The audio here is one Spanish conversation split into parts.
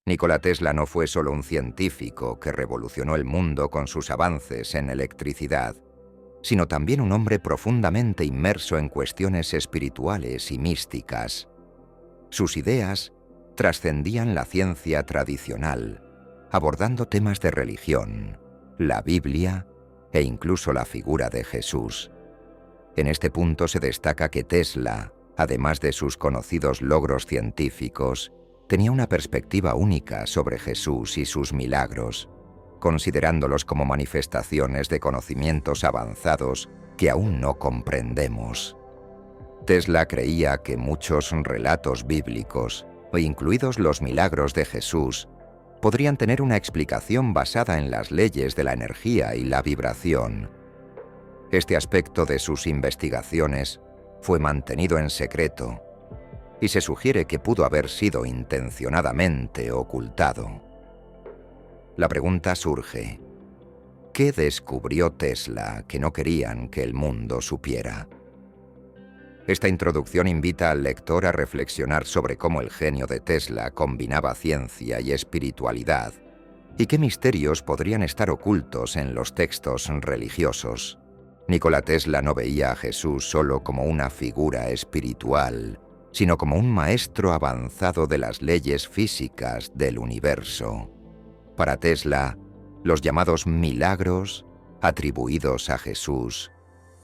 Nikola Tesla no fue solo un científico que revolucionó el mundo con sus avances en electricidad, sino también un hombre profundamente inmerso en cuestiones espirituales y místicas. Sus ideas trascendían la ciencia tradicional, abordando temas de religión, la Biblia e incluso la figura de Jesús. En este punto se destaca que Tesla, además de sus conocidos logros científicos, tenía una perspectiva única sobre Jesús y sus milagros, considerándolos como manifestaciones de conocimientos avanzados que aún no comprendemos. Tesla creía que muchos relatos bíblicos, incluidos los milagros de Jesús, podrían tener una explicación basada en las leyes de la energía y la vibración. Este aspecto de sus investigaciones fue mantenido en secreto, y se sugiere que pudo haber sido intencionadamente ocultado. La pregunta surge: ¿qué descubrió Tesla que no querían que el mundo supiera? Esta introducción invita al lector a reflexionar sobre cómo el genio de Tesla combinaba ciencia y espiritualidad, y qué misterios podrían estar ocultos en los textos religiosos. Nikola Tesla no veía a Jesús solo como una figura espiritual, sino como un maestro avanzado de las leyes físicas del universo. Para Tesla, los llamados milagros, atribuidos a Jesús,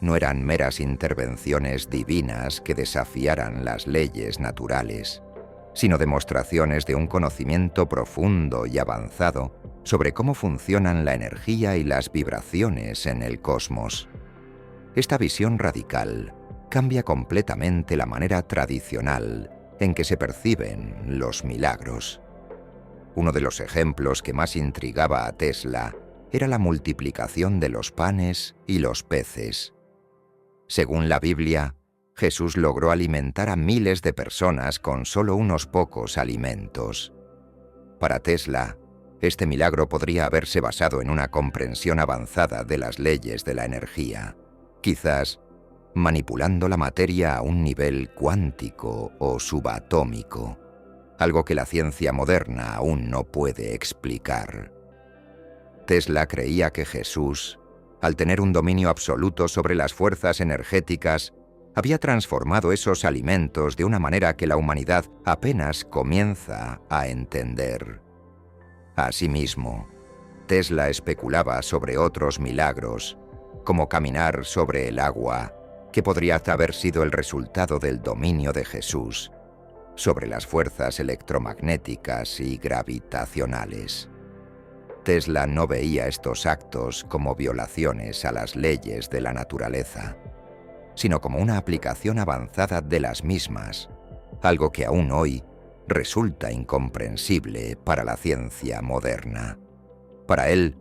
no eran meras intervenciones divinas que desafiaran las leyes naturales, sino demostraciones de un conocimiento profundo y avanzado sobre cómo funcionan la energía y las vibraciones en el cosmos. Esta visión radical cambia completamente la manera tradicional en que se perciben los milagros. Uno de los ejemplos que más intrigaba a Tesla era la multiplicación de los panes y los peces. Según la Biblia, Jesús logró alimentar a miles de personas con solo unos pocos alimentos. Para Tesla, este milagro podría haberse basado en una comprensión avanzada de las leyes de la energía, quizás manipulando la materia a un nivel cuántico o subatómico, algo que la ciencia moderna aún no puede explicar. Tesla creía que Jesús, al tener un dominio absoluto sobre las fuerzas energéticas, había transformado esos alimentos de una manera que la humanidad apenas comienza a entender. Asimismo, Tesla especulaba sobre otros milagros, como caminar sobre el agua, que podría haber sido el resultado del dominio de Jesús sobre las fuerzas electromagnéticas y gravitacionales. Tesla no veía estos actos como violaciones a las leyes de la naturaleza, sino como una aplicación avanzada de las mismas, algo que aún hoy resulta incomprensible para la ciencia moderna. Para él,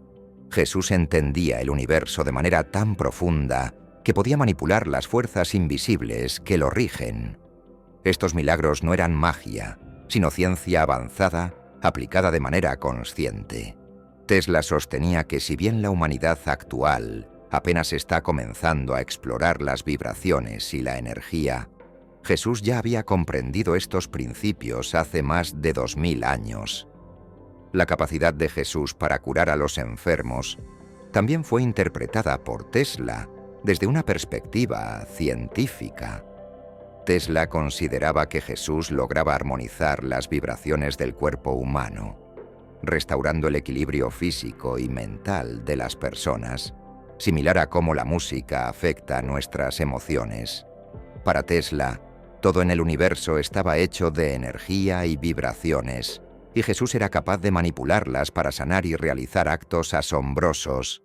Jesús entendía el universo de manera tan profunda que podía manipular las fuerzas invisibles que lo rigen. Estos milagros no eran magia, sino ciencia avanzada aplicada de manera consciente. Tesla sostenía que si bien la humanidad actual apenas está comenzando a explorar las vibraciones y la energía, Jesús ya había comprendido estos principios hace más de 2000 años. La capacidad de Jesús para curar a los enfermos también fue interpretada por Tesla desde una perspectiva científica. Tesla consideraba que Jesús lograba armonizar las vibraciones del cuerpo humano, restaurando el equilibrio físico y mental de las personas, similar a cómo la música afecta nuestras emociones. Para Tesla, todo en el universo estaba hecho de energía y vibraciones, y Jesús era capaz de manipularlas para sanar y realizar actos asombrosos.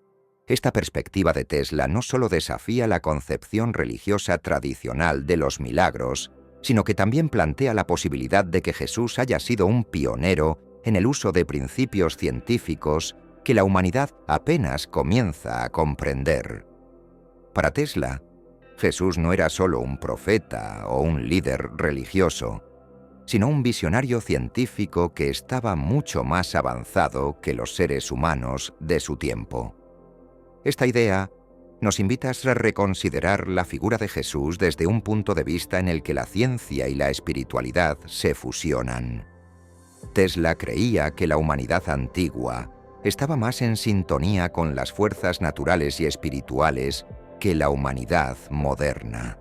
Esta perspectiva de Tesla no solo desafía la concepción religiosa tradicional de los milagros, sino que también plantea la posibilidad de que Jesús haya sido un pionero en el uso de principios científicos que la humanidad apenas comienza a comprender. Para Tesla, Jesús no era solo un profeta o un líder religioso, sino un visionario científico que estaba mucho más avanzado que los seres humanos de su tiempo. Esta idea nos invita a reconsiderar la figura de Jesús desde un punto de vista en el que la ciencia y la espiritualidad se fusionan. Tesla creía que la humanidad antigua estaba más en sintonía con las fuerzas naturales y espirituales que la humanidad moderna.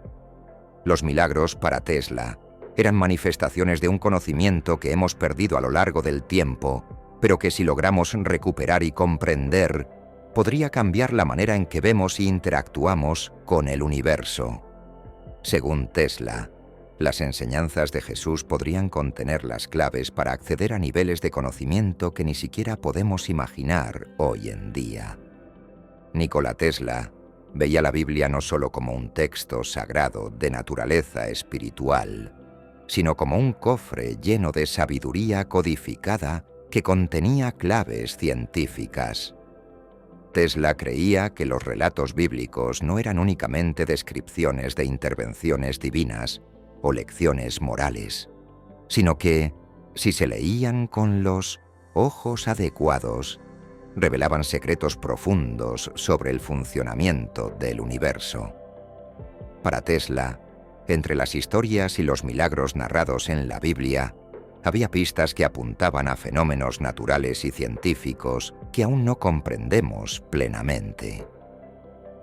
Los milagros para Tesla eran manifestaciones de un conocimiento que hemos perdido a lo largo del tiempo, pero que si logramos recuperar y comprender, podría cambiar la manera en que vemos y interactuamos con el universo. Según Tesla, las enseñanzas de Jesús podrían contener las claves para acceder a niveles de conocimiento que ni siquiera podemos imaginar hoy en día. Nikola Tesla veía la Biblia no solo como un texto sagrado de naturaleza espiritual, sino como un cofre lleno de sabiduría codificada que contenía claves científicas. Tesla creía que los relatos bíblicos no eran únicamente descripciones de intervenciones divinas o lecciones morales, sino que, si se leían con los ojos adecuados, revelaban secretos profundos sobre el funcionamiento del universo. Para Tesla, entre las historias y los milagros narrados en la Biblia, había pistas que apuntaban a fenómenos naturales y científicos que aún no comprendemos plenamente.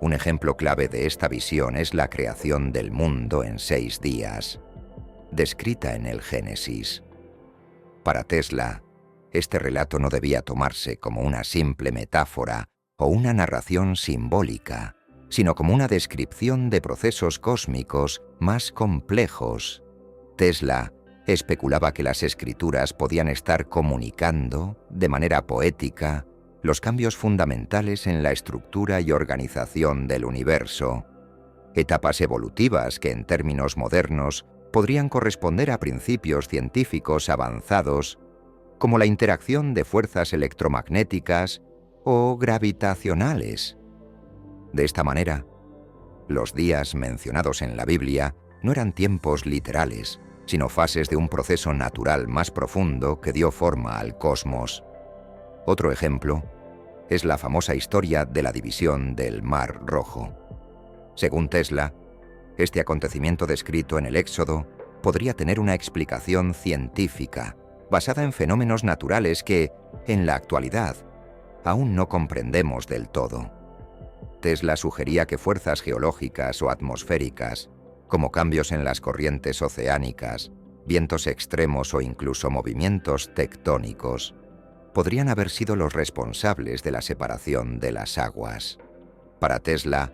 Un ejemplo clave de esta visión es la creación del mundo en 6 días, descrita en el Génesis. Para Tesla, este relato no debía tomarse como una simple metáfora o una narración simbólica, sino como una descripción de procesos cósmicos más complejos. Tesla especulaba que las escrituras podían estar comunicando, de manera poética, los cambios fundamentales en la estructura y organización del universo, etapas evolutivas que en términos modernos podrían corresponder a principios científicos avanzados, como la interacción de fuerzas electromagnéticas o gravitacionales. De esta manera, los días mencionados en la Biblia no eran tiempos literales, sino fases de un proceso natural más profundo que dio forma al cosmos. Otro ejemplo es la famosa historia de la división del Mar Rojo. Según Tesla, este acontecimiento descrito en el Éxodo podría tener una explicación científica basada en fenómenos naturales que, en la actualidad, aún no comprendemos del todo. Tesla sugería que fuerzas geológicas o atmosféricas, como cambios en las corrientes oceánicas, vientos extremos o incluso movimientos tectónicos, podrían haber sido los responsables de la separación de las aguas. Para Tesla,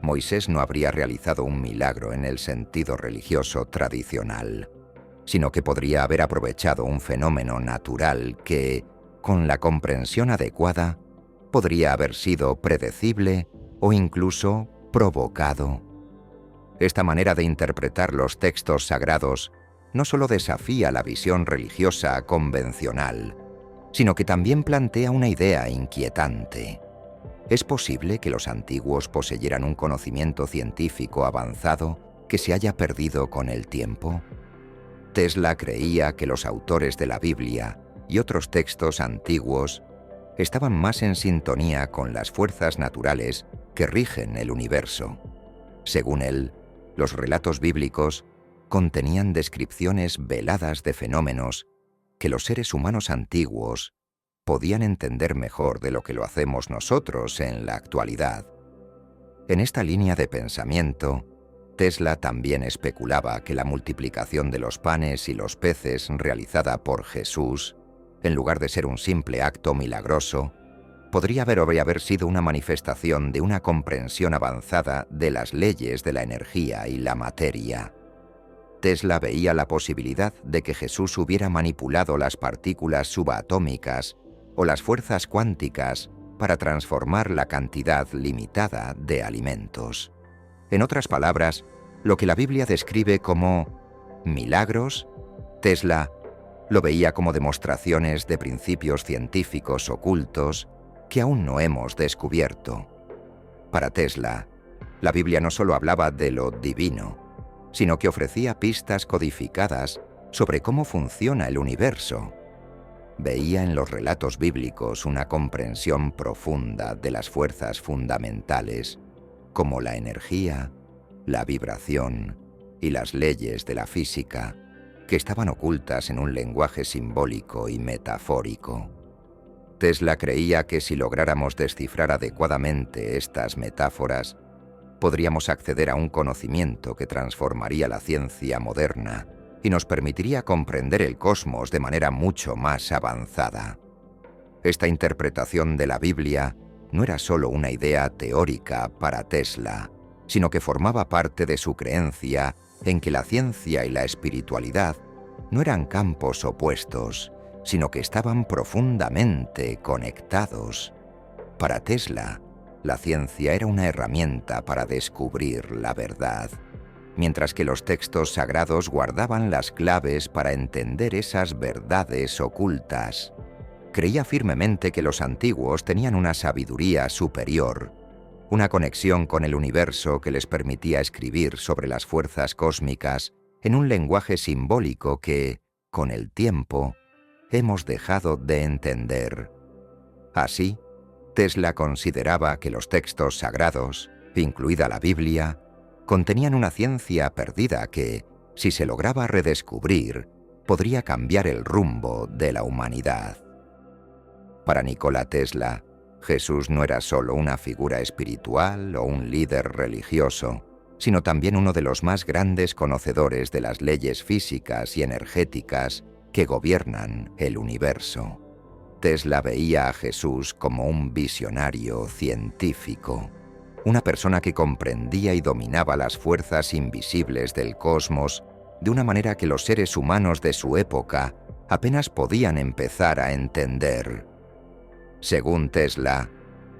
Moisés no habría realizado un milagro en el sentido religioso tradicional, sino que podría haber aprovechado un fenómeno natural que, con la comprensión adecuada, podría haber sido predecible o incluso provocado. Esta manera de interpretar los textos sagrados no solo desafía la visión religiosa convencional, sino que también plantea una idea inquietante. ¿Es posible que los antiguos poseyeran un conocimiento científico avanzado que se haya perdido con el tiempo? Tesla creía que los autores de la Biblia y otros textos antiguos estaban más en sintonía con las fuerzas naturales que rigen el universo. Según él, los relatos bíblicos contenían descripciones veladas de fenómenos que los seres humanos antiguos podían entender mejor de lo que lo hacemos nosotros en la actualidad. En esta línea de pensamiento, Tesla también especulaba que la multiplicación de los panes y los peces realizada por Jesús, en lugar de ser un simple acto milagroso, podría haber sido una manifestación de una comprensión avanzada de las leyes de la energía y la materia. Tesla veía la posibilidad de que Jesús hubiera manipulado las partículas subatómicas o las fuerzas cuánticas para transformar la cantidad limitada de alimentos. En otras palabras, lo que la Biblia describe como milagros, Tesla lo veía como demostraciones de principios científicos ocultos que aún no hemos descubierto. Para Tesla, la Biblia no solo hablaba de lo divino, sino que ofrecía pistas codificadas sobre cómo funciona el universo. Veía en los relatos bíblicos una comprensión profunda de las fuerzas fundamentales, como la energía, la vibración y las leyes de la física, que estaban ocultas en un lenguaje simbólico y metafórico. Tesla creía que si lográramos descifrar adecuadamente estas metáforas, podríamos acceder a un conocimiento que transformaría la ciencia moderna y nos permitiría comprender el cosmos de manera mucho más avanzada. Esta interpretación de la Biblia no era solo una idea teórica para Tesla, sino que formaba parte de su creencia en que la ciencia y la espiritualidad no eran campos opuestos, sino que estaban profundamente conectados. Para Tesla, la ciencia era una herramienta para descubrir la verdad, mientras que los textos sagrados guardaban las claves para entender esas verdades ocultas. Creía firmemente que los antiguos tenían una sabiduría superior, una conexión con el universo que les permitía escribir sobre las fuerzas cósmicas en un lenguaje simbólico que, con el tiempo, hemos dejado de entender. Así, Tesla consideraba que los textos sagrados, incluida la Biblia, contenían una ciencia perdida que, si se lograba redescubrir, podría cambiar el rumbo de la humanidad. Para Nikola Tesla, Jesús no era solo una figura espiritual o un líder religioso, sino también uno de los más grandes conocedores de las leyes físicas y energéticas que gobiernan el universo. Tesla veía a Jesús como un visionario científico, una persona que comprendía y dominaba las fuerzas invisibles del cosmos de una manera que los seres humanos de su época apenas podían empezar a entender. Según Tesla,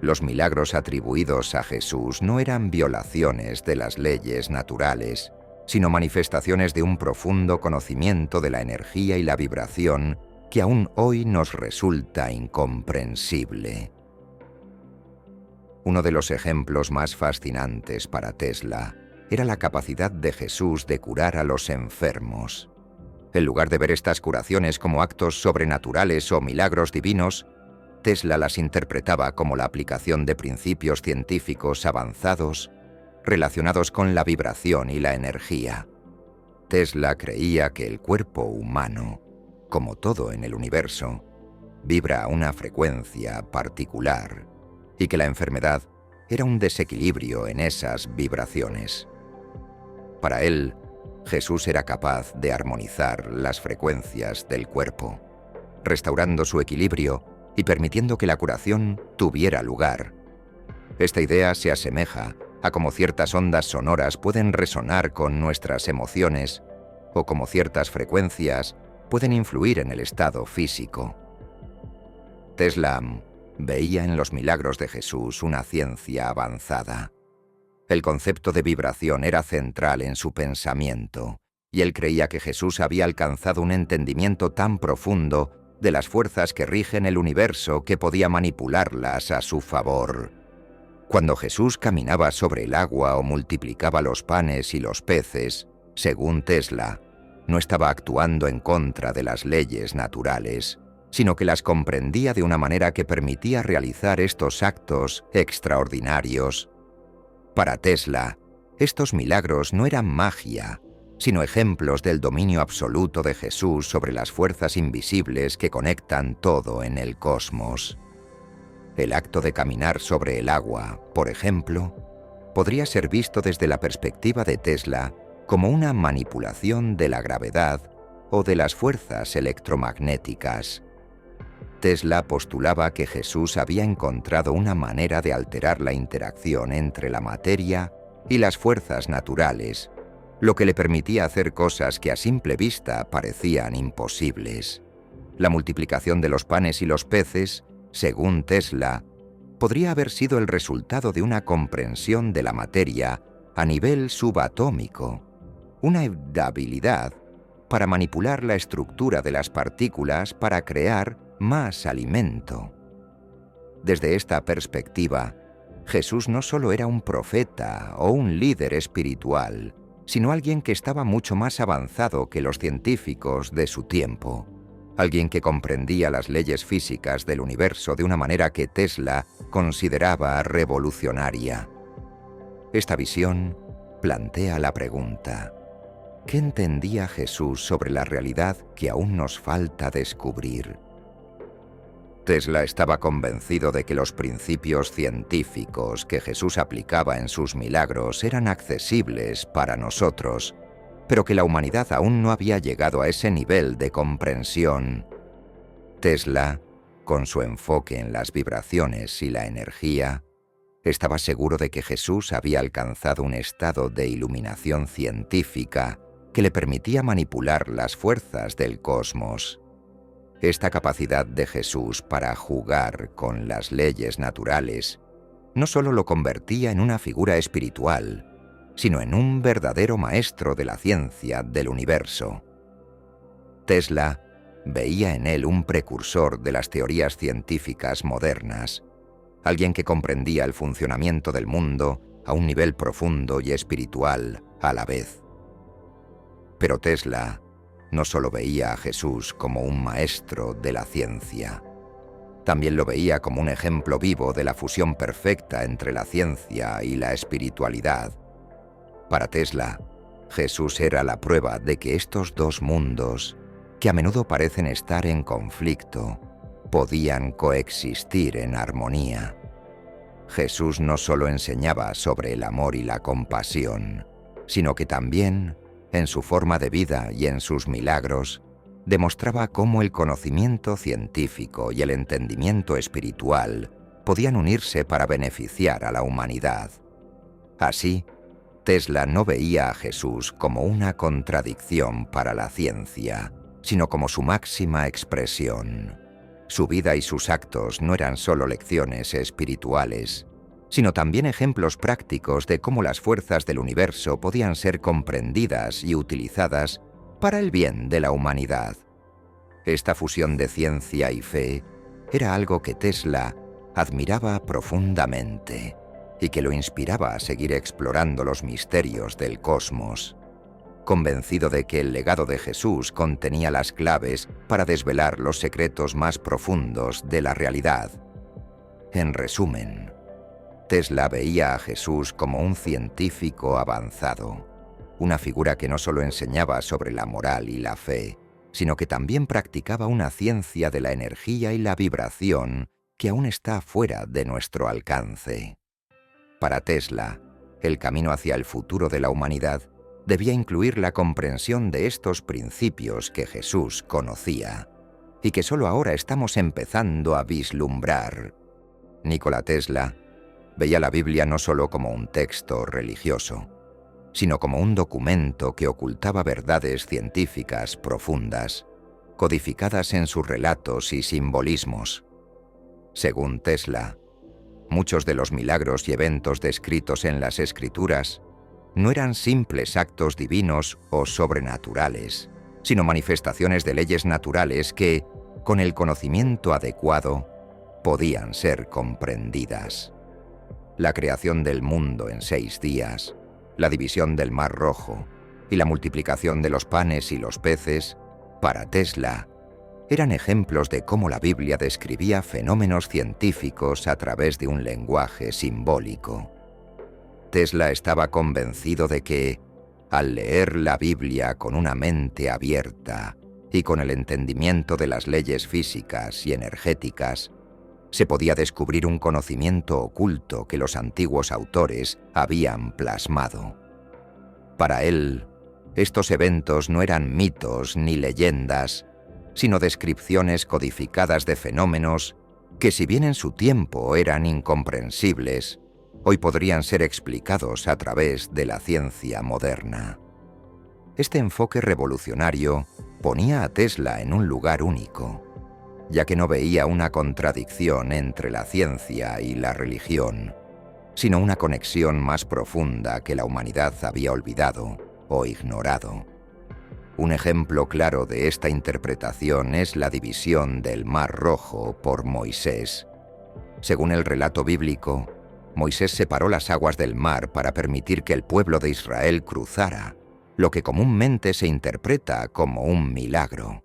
los milagros atribuidos a Jesús no eran violaciones de las leyes naturales, sino manifestaciones de un profundo conocimiento de la energía y la vibración que aún hoy nos resulta incomprensible. Uno de los ejemplos más fascinantes para Tesla era la capacidad de Jesús de curar a los enfermos. En lugar de ver estas curaciones como actos sobrenaturales o milagros divinos, Tesla las interpretaba como la aplicación de principios científicos avanzados relacionados con la vibración y la energía. Tesla creía que el cuerpo humano, como todo en el universo, vibra a una frecuencia particular y que la enfermedad era un desequilibrio en esas vibraciones. Para él, Jesús era capaz de armonizar las frecuencias del cuerpo, restaurando su equilibrio y permitiendo que la curación tuviera lugar. Esta idea se asemeja a cómo ciertas ondas sonoras pueden resonar con nuestras emociones o cómo ciertas frecuencias pueden influir en el estado físico. Tesla veía en los milagros de Jesús una ciencia avanzada. El concepto de vibración era central en su pensamiento, y él creía que Jesús había alcanzado un entendimiento tan profundo de las fuerzas que rigen el universo que podía manipularlas a su favor. Cuando Jesús caminaba sobre el agua o multiplicaba los panes y los peces, según Tesla, no estaba actuando en contra de las leyes naturales, sino que las comprendía de una manera que permitía realizar estos actos extraordinarios. Para Tesla, estos milagros no eran magia, sino ejemplos del dominio absoluto de Jesús sobre las fuerzas invisibles que conectan todo en el cosmos. El acto de caminar sobre el agua, por ejemplo, podría ser visto desde la perspectiva de Tesla como una manipulación de la gravedad o de las fuerzas electromagnéticas. Tesla postulaba que Jesús había encontrado una manera de alterar la interacción entre la materia y las fuerzas naturales, lo que le permitía hacer cosas que a simple vista parecían imposibles. La multiplicación de los panes y los peces, según Tesla, podría haber sido el resultado de una comprensión de la materia a nivel subatómico, una habilidad para manipular la estructura de las partículas para crear más alimento. Desde esta perspectiva, Jesús no solo era un profeta o un líder espiritual, sino alguien que estaba mucho más avanzado que los científicos de su tiempo, alguien que comprendía las leyes físicas del universo de una manera que Tesla consideraba revolucionaria. Esta visión plantea la pregunta: ¿Qué entendía Jesús sobre la realidad que aún nos falta descubrir? Tesla estaba convencido de que los principios científicos que Jesús aplicaba en sus milagros eran accesibles para nosotros, pero que la humanidad aún no había llegado a ese nivel de comprensión. Tesla, con su enfoque en las vibraciones y la energía, estaba seguro de que Jesús había alcanzado un estado de iluminación científica que le permitía manipular las fuerzas del cosmos. Esta capacidad de Jesús para jugar con las leyes naturales no solo lo convertía en una figura espiritual, sino en un verdadero maestro de la ciencia del universo. Tesla veía en él un precursor de las teorías científicas modernas, alguien que comprendía el funcionamiento del mundo a un nivel profundo y espiritual a la vez. Pero Tesla no solo veía a Jesús como un maestro de la ciencia, también lo veía como un ejemplo vivo de la fusión perfecta entre la ciencia y la espiritualidad. Para Tesla, Jesús era la prueba de que estos dos mundos, que a menudo parecen estar en conflicto, podían coexistir en armonía. Jesús no solo enseñaba sobre el amor y la compasión, sino que también, en su forma de vida y en sus milagros, demostraba cómo el conocimiento científico y el entendimiento espiritual podían unirse para beneficiar a la humanidad. Así, Tesla no veía a Jesús como una contradicción para la ciencia, sino como su máxima expresión. Su vida y sus actos no eran solo lecciones espirituales, sino también ejemplos prácticos de cómo las fuerzas del universo podían ser comprendidas y utilizadas para el bien de la humanidad. Esta fusión de ciencia y fe era algo que Tesla admiraba profundamente y que lo inspiraba a seguir explorando los misterios del cosmos. Convencido de que el legado de Jesús contenía las claves para desvelar los secretos más profundos de la realidad. En resumen, Tesla veía a Jesús como un científico avanzado, una figura que no solo enseñaba sobre la moral y la fe, sino que también practicaba una ciencia de la energía y la vibración que aún está fuera de nuestro alcance. Para Tesla, el camino hacia el futuro de la humanidad debía incluir la comprensión de estos principios que Jesús conocía y que solo ahora estamos empezando a vislumbrar. Nikola Tesla veía la Biblia no solo como un texto religioso, sino como un documento que ocultaba verdades científicas profundas, codificadas en sus relatos y simbolismos. Según Tesla, muchos de los milagros y eventos descritos en las Escrituras no eran simples actos divinos o sobrenaturales, sino manifestaciones de leyes naturales que, con el conocimiento adecuado, podían ser comprendidas. La creación del mundo en 6 días, la división del Mar Rojo y la multiplicación de los panes y los peces, para Tesla, eran ejemplos de cómo la Biblia describía fenómenos científicos a través de un lenguaje simbólico. Tesla estaba convencido de que, al leer la Biblia con una mente abierta y con el entendimiento de las leyes físicas y energéticas, se podía descubrir un conocimiento oculto que los antiguos autores habían plasmado. Para él, estos eventos no eran mitos ni leyendas, sino descripciones codificadas de fenómenos que, si bien en su tiempo eran incomprensibles, hoy podrían ser explicados a través de la ciencia moderna. Este enfoque revolucionario ponía a Tesla en un lugar único, ya que no veía una contradicción entre la ciencia y la religión, sino una conexión más profunda que la humanidad había olvidado o ignorado. Un ejemplo claro de esta interpretación es la división del Mar Rojo por Moisés. Según el relato bíblico, Moisés separó las aguas del mar para permitir que el pueblo de Israel cruzara, lo que comúnmente se interpreta como un milagro.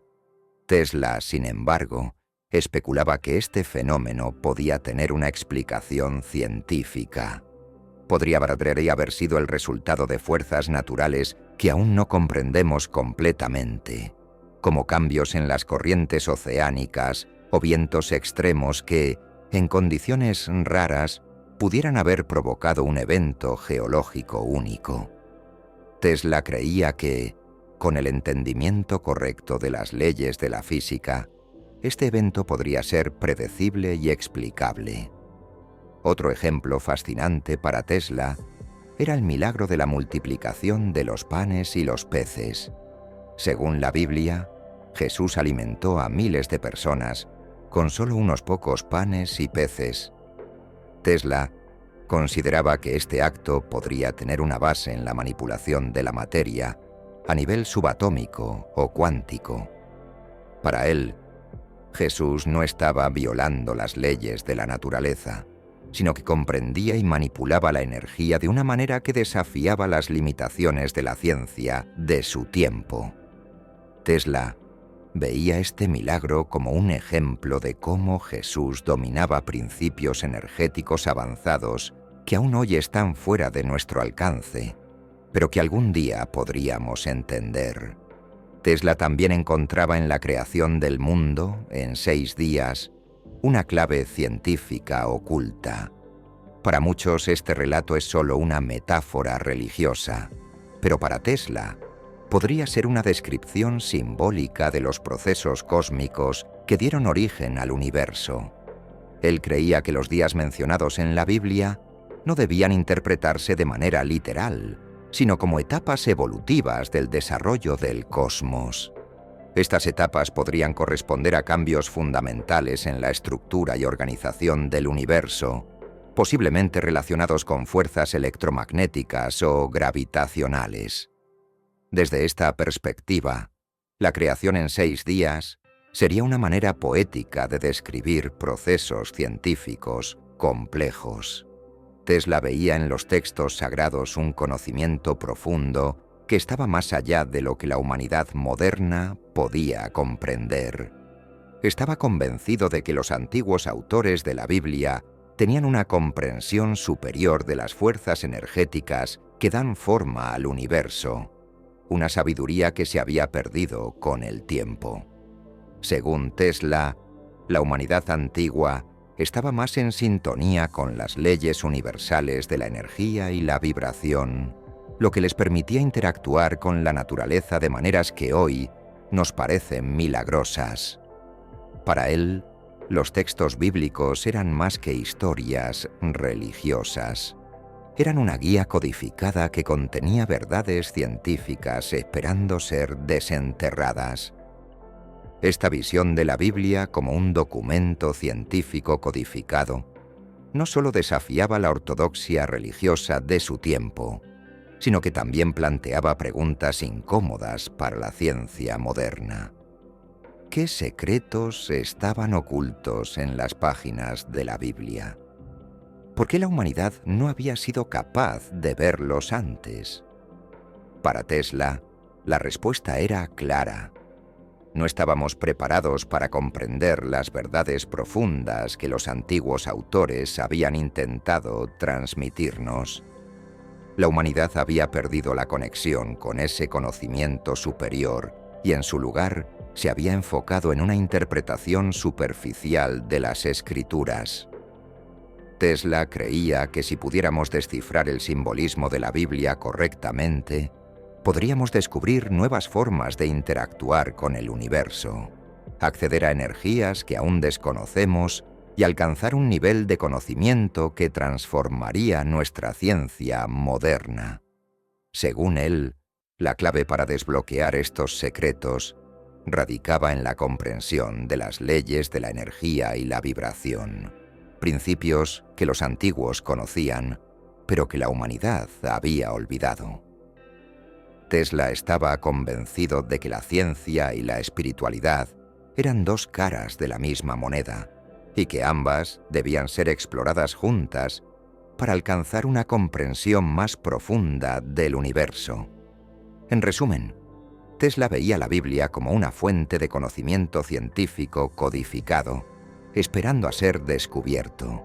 Tesla, sin embargo, especulaba que este fenómeno podía tener una explicación científica. Podría haber sido el resultado de fuerzas naturales que aún no comprendemos completamente, como cambios en las corrientes oceánicas o vientos extremos que, en condiciones raras, pudieran haber provocado un evento geológico único. Tesla creía que, con el entendimiento correcto de las leyes de la física, este evento podría ser predecible y explicable. Otro ejemplo fascinante para Tesla era el milagro de la multiplicación de los panes y los peces. Según la Biblia, Jesús alimentó a miles de personas con solo unos pocos panes y peces. Tesla consideraba que este acto podría tener una base en la manipulación de la materia a nivel subatómico o cuántico. Para él, Jesús no estaba violando las leyes de la naturaleza, sino que comprendía y manipulaba la energía de una manera que desafiaba las limitaciones de la ciencia de su tiempo. Tesla veía este milagro como un ejemplo de cómo Jesús dominaba principios energéticos avanzados que aún hoy están fuera de nuestro alcance, pero que algún día podríamos entender. Tesla también encontraba en la creación del mundo, en 6 días, una clave científica oculta. Para muchos este relato es solo una metáfora religiosa, pero para Tesla podría ser una descripción simbólica de los procesos cósmicos que dieron origen al universo. Él creía que los días mencionados en la Biblia no debían interpretarse de manera literal, sino como etapas evolutivas del desarrollo del cosmos. Estas etapas podrían corresponder a cambios fundamentales en la estructura y organización del universo, posiblemente relacionados con fuerzas electromagnéticas o gravitacionales. Desde esta perspectiva, la creación en 6 días sería una manera poética de describir procesos científicos complejos. Tesla veía en los textos sagrados un conocimiento profundo que estaba más allá de lo que la humanidad moderna podía comprender. Estaba convencido de que los antiguos autores de la Biblia tenían una comprensión superior de las fuerzas energéticas que dan forma al universo, una sabiduría que se había perdido con el tiempo. Según Tesla, la humanidad antigua estaba más en sintonía con las leyes universales de la energía y la vibración, lo que les permitía interactuar con la naturaleza de maneras que hoy nos parecen milagrosas. Para él, los textos bíblicos eran más que historias religiosas. Eran una guía codificada que contenía verdades científicas esperando ser desenterradas. Esta visión de la Biblia como un documento científico codificado no solo desafiaba la ortodoxia religiosa de su tiempo, sino que también planteaba preguntas incómodas para la ciencia moderna. ¿Qué secretos estaban ocultos en las páginas de la Biblia? ¿Por qué la humanidad no había sido capaz de verlos antes? Para Tesla, la respuesta era clara. No estábamos preparados para comprender las verdades profundas que los antiguos autores habían intentado transmitirnos. La humanidad había perdido la conexión con ese conocimiento superior y en su lugar se había enfocado en una interpretación superficial de las Escrituras. Tesla creía que si pudiéramos descifrar el simbolismo de la Biblia correctamente, podríamos descubrir nuevas formas de interactuar con el universo, acceder a energías que aún desconocemos y alcanzar un nivel de conocimiento que transformaría nuestra ciencia moderna. Según él, la clave para desbloquear estos secretos radicaba en la comprensión de las leyes de la energía y la vibración, principios que los antiguos conocían, pero que la humanidad había olvidado. Tesla estaba convencido de que la ciencia y la espiritualidad eran 2 caras de la misma moneda, y que ambas debían ser exploradas juntas para alcanzar una comprensión más profunda del universo. En resumen, Tesla veía la Biblia como una fuente de conocimiento científico codificado, esperando a ser descubierto.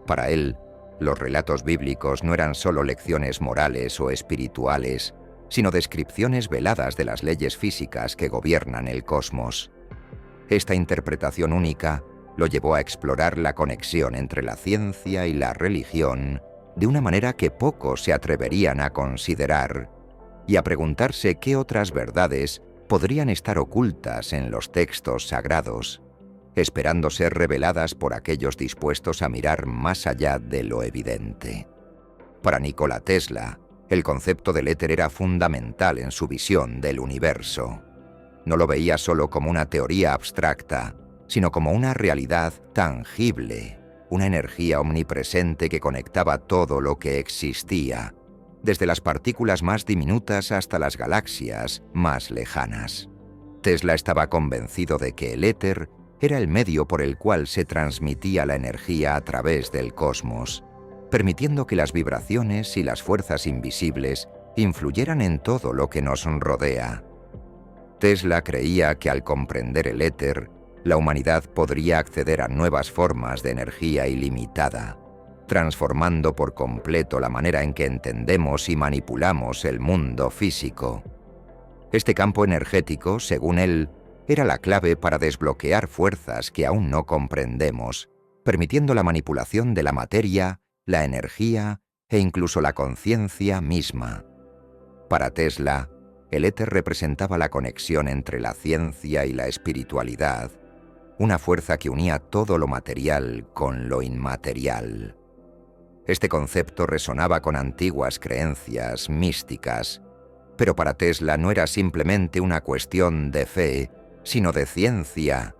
Para él, los relatos bíblicos no eran solo lecciones morales o espirituales, sino descripciones veladas de las leyes físicas que gobiernan el cosmos. Esta interpretación única lo llevó a explorar la conexión entre la ciencia y la religión de una manera que pocos se atreverían a considerar, y a preguntarse qué otras verdades podrían estar ocultas en los textos sagrados, esperando ser reveladas por aquellos dispuestos a mirar más allá de lo evidente. Para Nikola Tesla, el concepto del éter era fundamental en su visión del universo. No lo veía solo como una teoría abstracta, sino como una realidad tangible, una energía omnipresente que conectaba todo lo que existía, desde las partículas más diminutas hasta las galaxias más lejanas. Tesla estaba convencido de que el éter era el medio por el cual se transmitía la energía a través del cosmos, permitiendo que las vibraciones y las fuerzas invisibles influyeran en todo lo que nos rodea. Tesla creía que al comprender el éter, la humanidad podría acceder a nuevas formas de energía ilimitada, transformando por completo la manera en que entendemos y manipulamos el mundo físico. Este campo energético, según él, era la clave para desbloquear fuerzas que aún no comprendemos, permitiendo la manipulación de la materia, la energía e incluso la conciencia misma. Para Tesla, el éter representaba la conexión entre la ciencia y la espiritualidad, una fuerza que unía todo lo material con lo inmaterial. Este concepto resonaba con antiguas creencias místicas, pero para Tesla no era simplemente una cuestión de fe, sino de ciencia.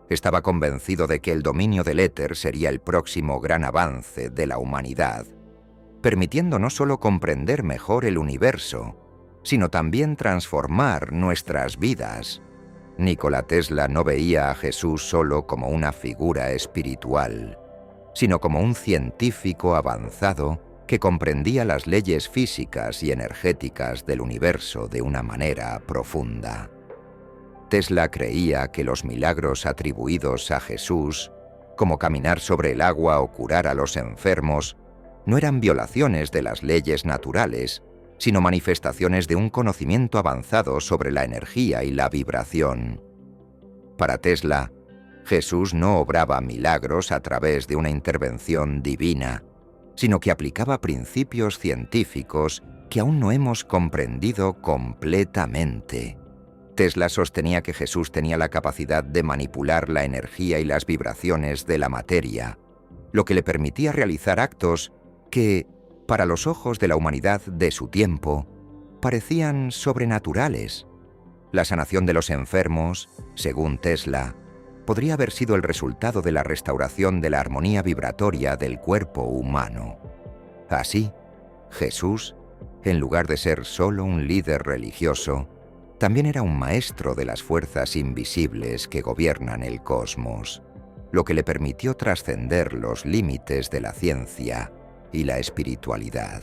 Estaba convencido de que el dominio del éter sería el próximo gran avance de la humanidad, permitiendo no solo comprender mejor el universo, sino también transformar nuestras vidas. Nikola Tesla no veía a Jesús solo como una figura espiritual, sino como un científico avanzado que comprendía las leyes físicas y energéticas del universo de una manera profunda. Tesla creía que los milagros atribuidos a Jesús, como caminar sobre el agua o curar a los enfermos, no eran violaciones de las leyes naturales, sino manifestaciones de un conocimiento avanzado sobre la energía y la vibración. Para Tesla, Jesús no obraba milagros a través de una intervención divina, sino que aplicaba principios científicos que aún no hemos comprendido completamente. Tesla sostenía que Jesús tenía la capacidad de manipular la energía y las vibraciones de la materia, lo que le permitía realizar actos que, para los ojos de la humanidad de su tiempo, parecían sobrenaturales. La sanación de los enfermos, según Tesla, podría haber sido el resultado de la restauración de la armonía vibratoria del cuerpo humano. Así, Jesús, en lugar de ser solo un líder religioso, también era un maestro de las fuerzas invisibles que gobiernan el cosmos, lo que le permitió trascender los límites de la ciencia y la espiritualidad.